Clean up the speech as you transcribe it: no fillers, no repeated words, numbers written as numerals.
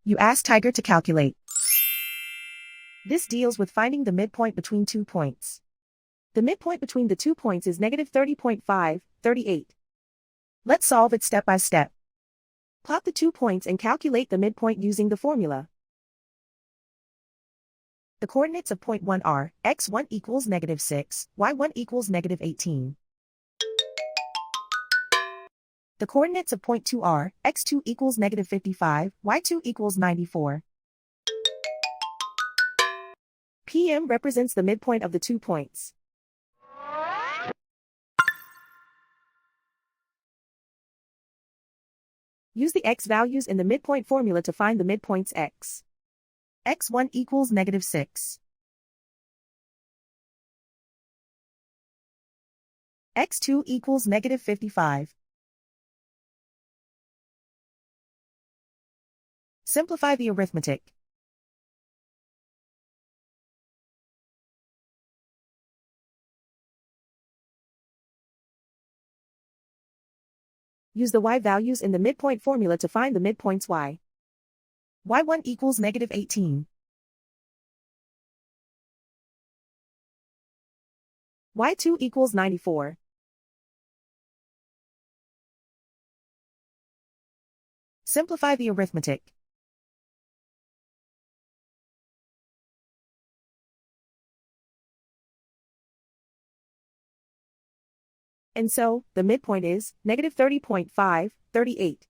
You ask Tiger to calculate. This deals with finding the midpoint between 2 points. The midpoint between the 2 points is negative 30.5, 38. Let's solve it step by step. Plot the 2 points and calculate the midpoint using the formula. The coordinates of point 1 are x1 equals negative 6, y1 equals negative 18. The coordinates of point 2 are x2 equals negative 55, y2 equals 94. PM represents the midpoint of the 2 points. Use the x values in the midpoint formula to find the midpoints x. x1 equals negative 6. x2 equals negative 55. Simplify the arithmetic. Use the y values in the midpoint formula to find the midpoints y. y1 equals negative 18. y2 equals 94. Simplify the arithmetic. And so, the midpoint is negative 30.5, 38.